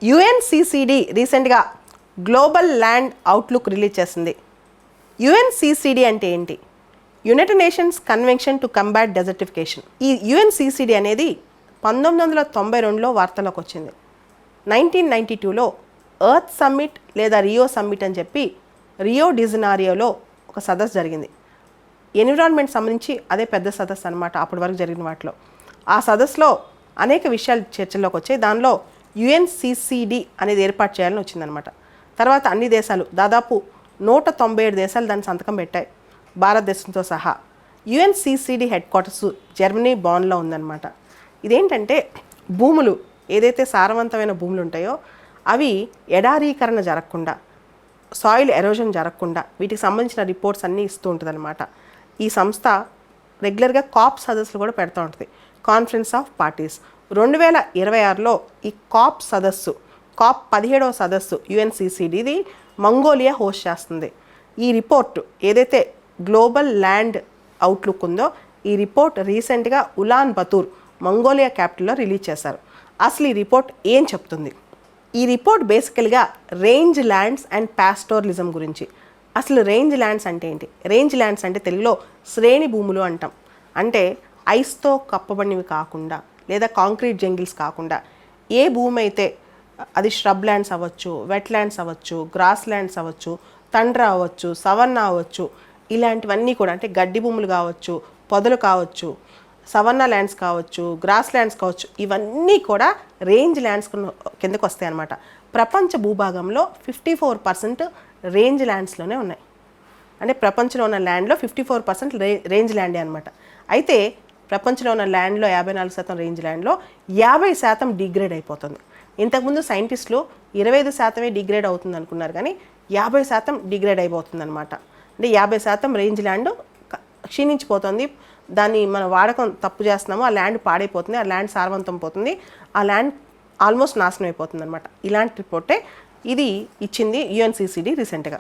UNCCD రీసెంట్గా global land outlook release చేసింది. UNCCD అంటే ఏంటి? United nations convention to combat desertification. ఈ యుఎన్సిసిడి అనేది 1992లో వార్తలోకి వచ్చింది. 1992లో ఎర్త్ సమ్మిట్ లేదా రియో సమ్మిట్ అని చెప్పి రియో డిజనారియోలో ఒక సదస్సు జరిగింది. ఎన్విరాన్మెంట్ సంబంధించి అదే పెద్ద సదస్సు అనమాట అప్పటి వరకు జరిగిన వాటిలో. ఆ సదస్సులో అనేక విషయాలు చర్చల్లోకి వచ్చాయి. దానిలో యుఎన్సిసిడి అనేది ఏర్పాటు చేయాలని వచ్చిందనమాట. తర్వాత అన్ని దేశాలు దాదాపు 197 దేశాలు దాన్ని సంతకం పెట్టాయి, భారతదేశంతో సహా. యుఎన్సిసిడి హెడ్ క్వార్టర్స్ జర్మనీ బాన్లో ఉందన్నమాట. ఇదేంటంటే భూములు ఏదైతే సారవంతమైన భూములు ఉంటాయో అవి ఎడారీకరణ జరగకుండా, సాయిల్ ఎరోజన్ జరగకుండా వీటికి సంబంధించిన రిపోర్ట్స్ అన్నీ ఇస్తూ ఉంటుందన్నమాట. ఈ సంస్థ రెగ్యులర్గా కాప్ సదస్సులు కూడా పెడుతూ ఉంటుంది, కాన్ఫరెన్స్ ఆఫ్ పార్టీస్. 2026లో ఈ కాప్ సదస్సు, కాప్ 17వ సదస్సు యుఎన్సిసిడిది మంగోలియా హోస్ట్ చేస్తుంది. ఈ రిపోర్ట్ ఏదైతే గ్లోబల్ ల్యాండ్ అవుట్లుక్ ఉందో ఈ రిపోర్ట్ రీసెంట్గా ఉలాన్ బతూర్ మంగోలియా క్యాపిటల్లో రిలీజ్ చేశారు. అసలు ఈ రిపోర్ట్ ఏం చెప్తుంది? ఈ రిపోర్ట్ బేసికల్గా రేంజ్ ల్యాండ్స్ అండ్ పాస్టోరలిజం గురించి. అసలు రేంజ్ ల్యాండ్స్ అంటే ఏంటి? రేంజ్ ల్యాండ్స్ అంటే తెలుగులో శ్రేణి భూములు అంటాం. అంటే ఐస్తో కప్పబడినవి కాకుండా లేదా కాంక్రీట్ జంగిల్స్ కాకుండా ఏ భూమి అయితే అది ష్రబ్ ల్యాండ్స్ అవ్వచ్చు, వెట్ ల్యాండ్స్ అవ్వచ్చు, గ్రాస్ ల్యాండ్స్ అవ్వచ్చు, తండ్ర అవ్వచ్చు, సవర్ణ అవ్వచ్చు, ఇలాంటివన్నీ కూడా అంటే గడ్డి భూములు కావచ్చు, పొదలు కావచ్చు, సవర్ణ ల్యాండ్స్ కావచ్చు, గ్రాస్ ల్యాండ్స్ కావచ్చు, ఇవన్నీ కూడా రేంజ్ ల్యాండ్స్ కిందకు వస్తాయి అన్నమాట. ప్రపంచ భూభాగంలో 54% రేంజ్ ల్యాండ్స్లోనే ఉన్నాయి. అంటే ప్రపంచంలో ఉన్న ల్యాండ్లో 54% రేంజ్ ల్యాండే అనమాట. అయితే ప్రపంచంలో ఉన్న ల్యాండ్లో 54% రేంజ్ ల్యాండ్లో 50% డిగ్రేడ్ అయిపోతుంది. ఇంతకుముందు సైంటిస్టులు 25% డిగ్రేడ్ అవుతుంది అనుకున్నారు, కానీ 50% డిగ్రేడ్ అయిపోతుంది అనమాట. అంటే 50% రేంజ్ ల్యాండ్ క్షీణించిపోతుంది. దాన్ని మనం వాడకం తప్పు చేస్తున్నాము, ఆ ల్యాండ్ పాడైపోతుంది, ఆ ల్యాండ్ సారవంతం పోతుంది, ఆ ల్యాండ్ ఆల్మోస్ట్ నాశనం అయిపోతుంది అనమాట. ఇలాంటి రిపోర్టే ఇది ఇచ్చింది యుఎన్సిసిడి రీసెంట్గా.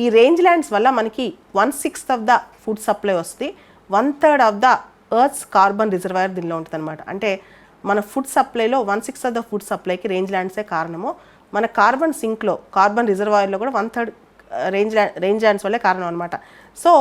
ఈ రేంజ్ ల్యాండ్స్ వల్ల మనకి 1/6 ఆఫ్ ద ఫుడ్ సప్లై వస్తుంది, 1/3 of the earth's carbon reservoir దీనిలో ఉంటుంది అనమాట. అంటే మన ఫుడ్ సప్లైలో 1/6 ఆఫ్ ద ఫుడ్ సప్లైకి రేంజ్ ల్యాండ్సే కారణము. మన కార్బన్ సింక్లో, కార్బన్ రిజర్వాయర్లో కూడా 1/3 రేంజ్ ల్యాండ్స్ వల్లే కారణం అనమాట. సో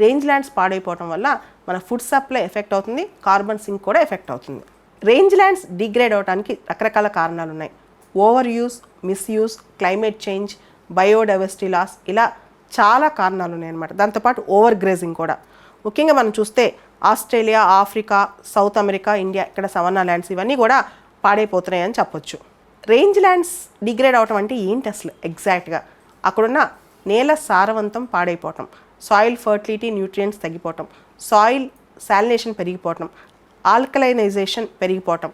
రేంజ్ ల్యాండ్స్ పాడైపోవడం వల్ల మన ఫుడ్ సప్లై ఎఫెక్ట్ అవుతుంది, కార్బన్ సింక్ కూడా ఎఫెక్ట్ అవుతుంది. రేంజ్ ల్యాండ్స్ డిగ్రేడ్ అవడానికి రకరకాల కారణాలు ఉన్నాయి. Over use, misuse, climate change, biodiversity loss, ఇలా చాలా కారణాలు ఉన్నాయన్నమాట. దాంతోపాటు ఓవర్ గ్రేజింగ్ కూడా. ముఖ్యంగా మనం చూస్తే Australia, Africa, south America, India, ఇక్కడ సవర్ణ ల్యాండ్స్ ఇవన్నీ కూడా పాడైపోతున్నాయని చెప్పొచ్చు. రేంజ్ ల్యాండ్స్ డిగ్రేడ్ అవటం అంటే ఏంటి అసలు ఎగ్జాక్ట్గా? అక్కడున్న నేల సారవంతం పాడైపోవటం, సాయిల్ ఫర్టిలిటీ, న్యూట్రియంట్స్ తగ్గిపోవటం, సాయిల్ సాలినేషన్ పెరిగిపోవటం, ఆల్కలైనైజేషన్ పెరిగిపోవటం,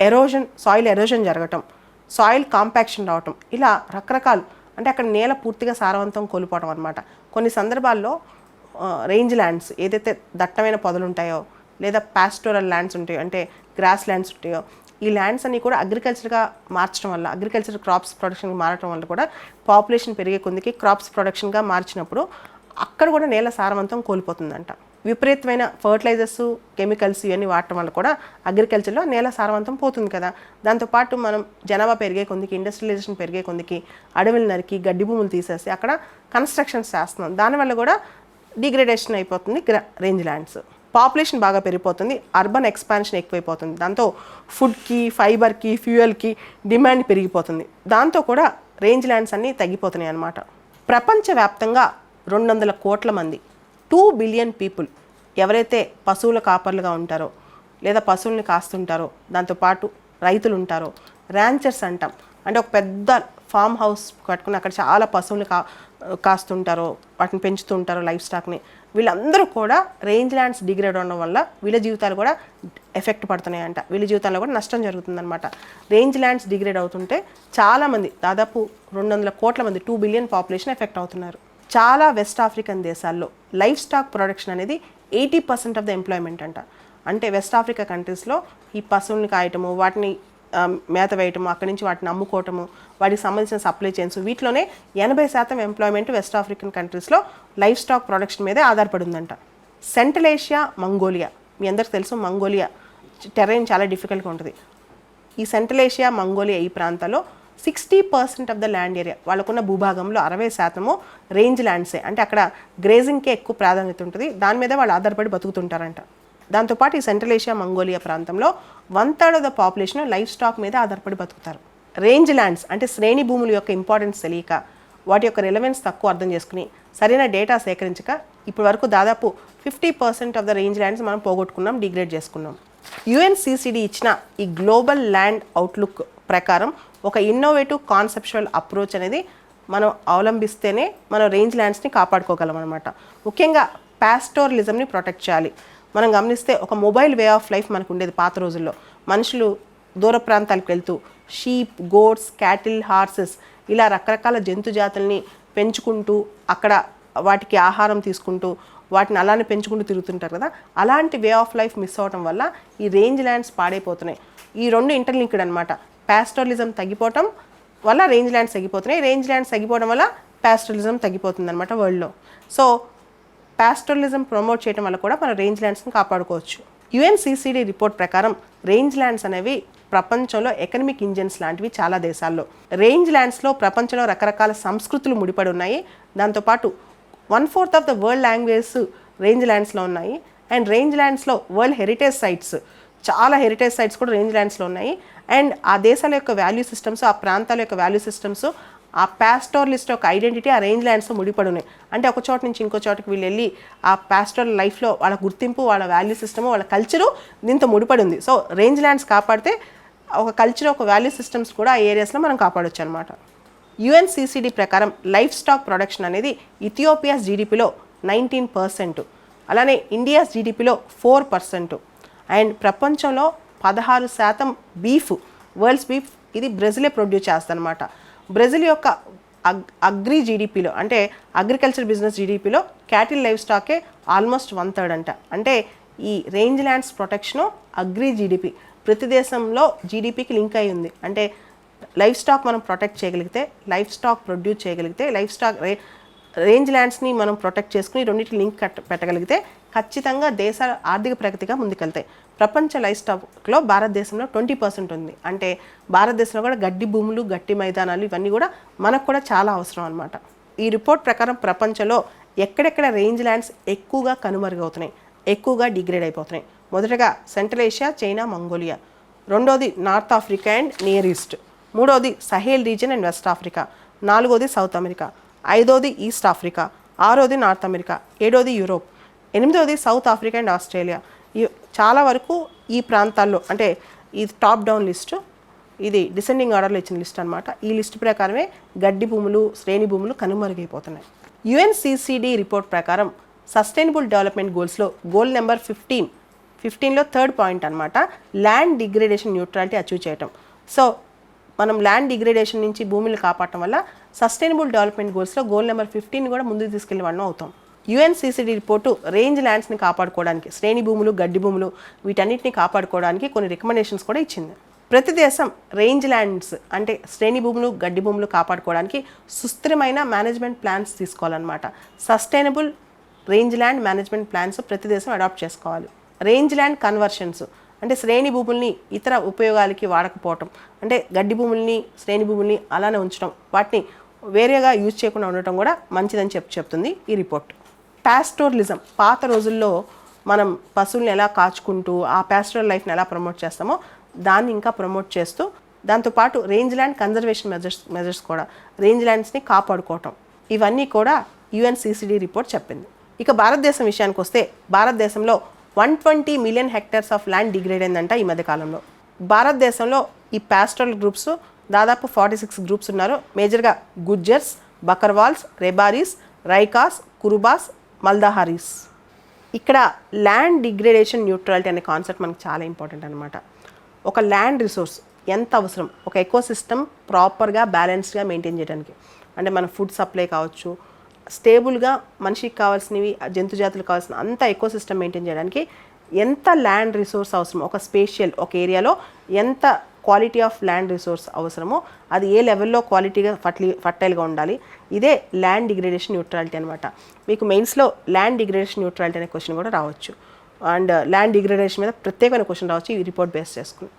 ఎరోజన్, సాయిల్ ఎరోజన్ జరగటం, సాయిల్ కాంపాక్షన్ రావటం, ఇలా రకరకాలు. అంటే అక్కడ నేల పూర్తిగా సారవంతం కోల్పోవటం అనమాట. కొన్ని సందర్భాల్లో రేంజ్ ల్యాండ్స్ ఏదైతే దట్టమైన పొదలు ఉంటాయో లేదా పాస్టోరల్ ల్యాండ్స్ ఉంటాయో అంటే గ్రాస్ ల్యాండ్స్ ఉంటాయో ఈ ల్యాండ్స్ అన్నీ కూడా అగ్రికల్చర్గా మార్చడం వల్ల, అగ్రికల్చర్ క్రాప్స్ ప్రొడక్షన్గా మారటం వల్ల కూడా పాపులేషన్ పెరిగే కొద్దికి క్రాప్స్ ప్రొడక్షన్గా మార్చినప్పుడు అక్కడ కూడా నేల సారవంతం కోల్పోతుందంట. విపరీతమైన ఫర్టిలైజర్స్, కెమికల్స్ ఇవన్నీ వాడటం వల్ల కూడా అగ్రికల్చర్లో నేల సారవంతం పోతుంది కదా. దాంతోపాటు మనం జనాభా పెరిగే కొద్దికి, ఇండస్ట్రియలైజేషన్ పెరిగే కొద్దికి అడవులు నరికి గడ్డి భూములు తీసేసి అక్కడ కన్స్ట్రక్షన్స్ చేస్తున్నాం, దానివల్ల కూడా డిగ్రేడేషన్ అయిపోతుంది రేంజ్ ల్యాండ్స్. పాపులేషన్ బాగా పెరిగిపోతుంది, అర్బన్ ఎక్స్పాన్షన్ ఎక్కువైపోతుంది, దాంతో ఫుడ్కి, ఫైబర్కి, ఫ్యూయల్కి డిమాండ్ పెరిగిపోతుంది. దాంతో కూడా రేంజ్ ల్యాండ్స్ అన్నీ తగ్గిపోతున్నాయి అన్నమాట. ప్రపంచవ్యాప్తంగా 200 కోట్ల మంది, 2 బిలియన్ పీపుల్ ఎవరైతే పశువుల కాపర్లుగా ఉంటారో లేదా పశువుల్ని కాస్తుంటారో, దాంతోపాటు రైతులు ఉంటారో, ర్యాంచర్స్ అంటాం. అంటే ఒక పెద్ద ఫామ్ హౌస్ కట్టుకుని అక్కడ చాలా పశువులు కాస్తుంటారో, వాటిని పెంచుతూ ఉంటారో, లైఫ్ స్టాక్ని, వీళ్ళందరూ కూడా రేంజ్ ల్యాండ్స్ డిగ్రేడ్ అవడం వల్ల వీళ్ళ జీవితాలు కూడా ఎఫెక్ట్ పడుతున్నాయంట. వీళ్ళ జీవితాల్లో కూడా నష్టం జరుగుతుందన్నమాట. రేంజ్ ల్యాండ్స్ డిగ్రేడ్ అవుతుంటే చాలామంది, దాదాపు 200 కోట్ల మంది, 2 బిలియన్ పాపులేషన్ ఎఫెక్ట్ అవుతున్నారు. చాలా వెస్ట్ ఆఫ్రికన్ దేశాల్లో లైఫ్ స్టాక్ ప్రొడక్షన్ అనేది 80% ఆఫ్ ద ఎంప్లాయ్మెంట్ అంట. అంటే వెస్ట్ ఆఫ్రికా కంట్రీస్లో ఈ పశువుల్ని కాయటము, వాటిని మేత వేయటము, అక్కడి నుంచి వాటిని అమ్ముకోవటము, వాటికి సంబంధించిన సప్లై చైన్స్, వీటిలోనే 80% ఎంప్లాయ్మెంట్ వెస్ట్ ఆఫ్రికన్ కంట్రీస్లో లైఫ్ స్టాక్ ప్రొడక్షన్ మీదే ఆధారపడి ఉందంట. సెంట్రల్ ఏషియా, మంగోలియా, మీ అందరికి తెలుసు మంగోలియా టెరైన్ చాలా డిఫికల్ట్గా ఉంటుంది. ఈ సెంట్రల్ ఏషియా, మంగోలియా ఈ ప్రాంతాల్లో 60% ఆఫ్ ద ల్యాండ్ ఏరియా, వాళ్ళకున్న భూభాగంలో 60% రేంజ్ ల్యాండ్సే. అంటే అక్కడ గ్రేజింగ్కే ఎక్కువ ప్రాధాన్యత ఉంటుంది, దాని మీద వాళ్ళు ఆధారపడి బతుకుతుంటారంట. దాంతోపాటు ఈ సెంట్రల్ ఏషియా మంగోలియా ప్రాంతంలో 1/3 of the population life stock మీద ఆధారపడి బతుకుతారు. రేంజ్ ల్యాండ్స్ అంటే శ్రేణి భూముల యొక్క ఇంపార్టెన్స్ తెలియక, వాటి యొక్క రిలవెన్స్ తక్కువ అర్థం చేసుకుని, సరైన డేటా సేకరించక ఇప్పటి వరకు దాదాపు 50% ఆఫ్ ద రేంజ్ ల్యాండ్స్ మనం పోగొట్టుకున్నాం, డిగ్రేడ్ చేసుకున్నాం. UNCCD ఇచ్చిన ఈ గ్లోబల్ ల్యాండ్ అవుట్లుక్ ప్రకారం ఒక ఇన్నోవేటివ్ కాన్సెప్చువల్ అప్రోచ్ అనేది మనం అవలంబిస్తేనే మనం రేంజ్ ల్యాండ్స్ని కాపాడుకోగలం అనమాట. ముఖ్యంగా పాస్టోరలిజంని ప్రొటెక్ట్ చేయాలి. మనం గమనిస్తే ఒక మొబైల్ వే ఆఫ్ లైఫ్ మనకు ఉండేది పాత రోజుల్లో. మనుషులు దూర ప్రాంతాలకు వెళ్తూ షీప్, గోట్స్, క్యాటిల్, హార్సెస్ ఇలా రకరకాల జంతు జాతుల్ని పెంచుకుంటూ అక్కడ వాటికి ఆహారం తీసుకుంటూ వాటిని అలానే పెంచుకుంటూ తిరుగుతుంటారు కదా. అలాంటి వే ఆఫ్ లైఫ్ మిస్ అవ్వడం వల్ల ఈ రేంజ్ ల్యాండ్స్ పాడైపోతున్నాయి. ఈ రెండు ఇంటర్లింక్డ్ అనమాట. పాస్టోరలిజం తగ్గిపోవటం వల్ల రేంజ్ ల్యాండ్స్ తగ్గిపోతున్నాయి, రేంజ్ ల్యాండ్స్ తగ్గిపోవడం వల్ల పాస్టోరలిజం తగ్గిపోతుంది అనమాట వరల్డ్లో. సో పాస్టోరలిజం ప్రమోట్ చేయడం వల్ల కూడా మనం రేంజ్ ల్యాండ్స్ని కాపాడుకోవచ్చు. UNCCD రిపోర్ట్ ప్రకారం రేంజ్ ల్యాండ్స్ అనేవి ప్రపంచంలో ఎకనమిక్ ఇంజన్స్ లాంటివి చాలా దేశాల్లో. రేంజ్ ల్యాండ్స్లో ప్రపంచంలో రకరకాల సంస్కృతులు ముడిపడి ఉన్నాయి. దాంతోపాటు 1/4 ఆఫ్ ద వరల్డ్ లాంగ్వేజెస్ రేంజ్ ల్యాండ్స్లో ఉన్నాయి. అండ్ రేంజ్ ల్యాండ్స్లో వరల్డ్ హెరిటేజ్ సైట్స్, చాలా హెరిటేజ్ సైట్స్ కూడా రేంజ్ ల్యాండ్స్లో ఉన్నాయి. అండ్ ఆ దేశాల యొక్క వాల్యూ సిస్టమ్స్, ఆ ప్రాంతాల యొక్క వాల్యూ సిస్టమ్స్, ఆ పాస్టోరలిస్ట్ యొక్క ఐడెంటిటీ ఆ రేంజ్ ల్యాండ్స్లో ముడిపడి ఉన్నాయి. అంటే ఒక చోట నుంచి ఇంకో చోటకి వీళ్ళు వెళ్ళి ఆ పాస్టోరల్ లైఫ్లో వాళ్ళ గుర్తింపు, వాళ్ళ వాల్యూ సిస్టము, వాళ్ళ కల్చరు దీంతో ముడిపడి ఉంది. సో రేంజ్ ల్యాండ్స్ కాపాడితే ఒక కల్చర్, ఒక వాల్యూ సిస్టమ్స్ కూడా ఆ ఏరియాస్లో మనం కాపాడొచ్చు అనమాట. UNCCD ప్రకారం లైఫ్ స్టాక్ ప్రొడక్షన్ అనేది ఇథియోపియాస్ జీడిపిలో 19%, అలానే ఇండియాస్ జీడిపిలో 4%. అండ్ ప్రపంచంలో 16% బీఫ్, వరల్డ్స్ బీఫ్ ఇది బ్రెజిలే ప్రొడ్యూస్ చేస్తుందన్నమాట. బ్రెజిల్ యొక్క అగ్రి జీడిపిలో అంటే అగ్రికల్చర్ బిజినెస్ జీడిపిలో క్యాటిల్ లైఫ్ స్టాకే ఆల్మోస్ట్ 1/3 అంట. అంటే ఈ range lands protection agri GDP ప్రతి దేశంలో జీడిపికి లింక్ అయి ఉంది. అంటే లైఫ్ స్టాక్ మనం ప్రొటెక్ట్ చేయగలిగితే, లైఫ్ స్టాక్ ప్రొడ్యూస్ చేయగలిగితే, లైఫ్ స్టాక్ రేంజ్ ల్యాండ్స్ని మనం ప్రొటెక్ట్ చేసుకుని రెండింటికి లింక్ పెట్టగలిగితే ఖచ్చితంగా దేశాల ఆర్థిక ప్రగతిగా ముందుకెళ్తాయి. ప్రపంచ లైఫ్ స్టాక్లో భారతదేశంలో 20% ఉంది. అంటే భారతదేశంలో కూడా గడ్డి భూములు, గట్టి మైదానాలు ఇవన్నీ కూడా మనకు కూడా చాలా అవసరం అనమాట. ఈ రిపోర్ట్ ప్రకారం ప్రపంచంలో ఎక్కడెక్కడ రేంజ్ ల్యాండ్స్ ఎక్కువగా కనుమరుగవుతున్నాయి, ఎక్కువగా డిగ్రేడ్ అయిపోతున్నాయి. మొదటగా సెంట్రల్ ఏషియా, చైనా, మంగోలియా. రెండోది North Africa and Near East. మూడోది Sahel region and West Africa. నాలుగోది సౌత్ అమెరికా. ఐదోది ఈస్ట్ ఆఫ్రికా. ఆరోది నార్త్ అమెరికా. ఏడోది యూరోప్. ఎనిమిదోది సౌత్ ఆఫ్రికా అండ్ ఆస్ట్రేలియా. చాలా వరకు ఈ ప్రాంతాల్లో, అంటే ఇది టాప్ డౌన్ లిస్టు, ఇది డిసెండింగ్ ఆర్డర్లో ఇచ్చిన లిస్ట్ అనమాట. ఈ లిస్ట్ ప్రకారమే గడ్డి భూములు, శ్రేణి భూములు కనుమరుగైపోతున్నాయి. UNCCD రిపోర్ట్ ప్రకారం సస్టైనబుల్ డెవలప్మెంట్ గోల్స్లో గోల్ నెంబర్ 15లో థర్డ్ పాయింట్ అనమాట, ల్యాండ్ డిగ్రేడేషన్ న్యూట్రాలిటీ అచీవ్ చేయటం. సో మనం ల్యాండ్ డిగ్రేడేషన్ నుంచి భూమిని కాపాడటం వల్ల సస్టైనబుల్ డెవలప్మెంట్ గోల్స్లో గోల్ నెంబర్ 15 కూడా ముందుకు తీసుకెళ్లే వాళ్ళం అవుతాం. UNCCD రిపోర్టు రేంజ్ ల్యాండ్స్ని కాపాడుకోవడానికి, శ్రేణి భూములు, గడ్డి భూములు వీటన్నిటిని కాపాడుకోవడానికి కొన్ని రికమెండేషన్స్ కూడా ఇచ్చింది. ప్రతి దేశం రేంజ్ ల్యాండ్స్ అంటే శ్రేణి భూములు, గడ్డి భూములు కాపాడుకోవడానికి సుస్థిరమైన మేనేజ్మెంట్ ప్లాన్స్ తీసుకోవాలన్నమాట. Sustainable range land management plans ప్రతి దేశం అడాప్ట్ చేసుకోవాలి. రేంజ్ ల్యాండ్ కన్వర్షన్స్ అంటే శ్రేణి భూముల్ని ఇతర ఉపయోగాలకి వాడకపోవటం, అంటే గడ్డి భూముల్ని, శ్రేణి భూముల్ని అలానే ఉంచడం, వాటిని వేరేగా యూజ్ చేయకుండా ఉండటం కూడా మంచిదని చెప్తుంది ఈ రిపోర్ట్. పాస్టోరలిజం, పాత రోజుల్లో మనం పశువుల్ని ఎలా కాచుకుంటూ ఆ పాస్టోరల్ లైఫ్ని ఎలా ప్రమోట్ చేస్తామో దాన్ని ఇంకా ప్రమోట్ చేస్తూ, దాంతోపాటు రేంజ్ ల్యాండ్ కన్జర్వేషన్ మెజర్స్ కూడా, రేంజ్ ల్యాండ్స్ని కాపాడుకోవటం, ఇవన్నీ కూడా UNCCD రిపోర్ట్ చెప్పింది. ఇక భారతదేశం విషయానికి వస్తే భారతదేశంలో 120 million hectares of land degrade అయిందంట ఈ మధ్యకాలంలో. భారతదేశంలో ఈ పాస్టోరల్ గ్రూప్స్ దాదాపు 46 గ్రూప్స్ ఉన్నారు. మేజర్గా గుజ్జర్స్, బకర్వాల్స్, రెబారీస్, రైకాస్, కురుబాస్, మల్దహారీస్. ఇక్కడ ల్యాండ్ డిగ్రేడేషన్ న్యూట్రాలిటీ అనే కాన్సెప్ట్ మనకు చాలా ఇంపార్టెంట్ అనమాట. ఒక ల్యాండ్ రిసోర్స్ ఎంత అవసరం, ఒక ఎకోసిస్టమ్ ప్రాపర్గా బ్యాలెన్స్డ్గా మెయింటైన్ చేయడానికి, అంటే మన ఫుడ్ సప్లై కావచ్చు, స్టేబుల్గా మనిషికి కావాల్సినవి, జంతు జాతులకు కావాల్సిన అంత ఎకోసిస్టమ్ మెయింటైన్ చేయడానికి ఎంత ల్యాండ్ రిసోర్స్ అవసరమో, ఒక స్పేషియల్ ఒక ఏరియాలో ఎంత క్వాలిటీ ఆఫ్ ల్యాండ్ రిసోర్స్ అవసరమో అది ఏ లెవెల్లో క్వాలిటీగా ఫర్టైల్గా ఉండాలి. ఇదే ల్యాండ్ డిగ్రేడేషన్ న్యూట్రాలిటీ అనమాట. మీకు మెయిన్స్లో ల్యాండ్ డిగ్రేడేషన్ న్యూట్రాలిటీ అనే క్వశ్చన్ కూడా రావచ్చు. అండ్ ల్యాండ్ డిగ్రేడేషన్ మీద ప్రత్యేకమైన క్వశ్చన్ రావచ్చు ఈ రిపోర్ట్ బేస్ చేసుకుని.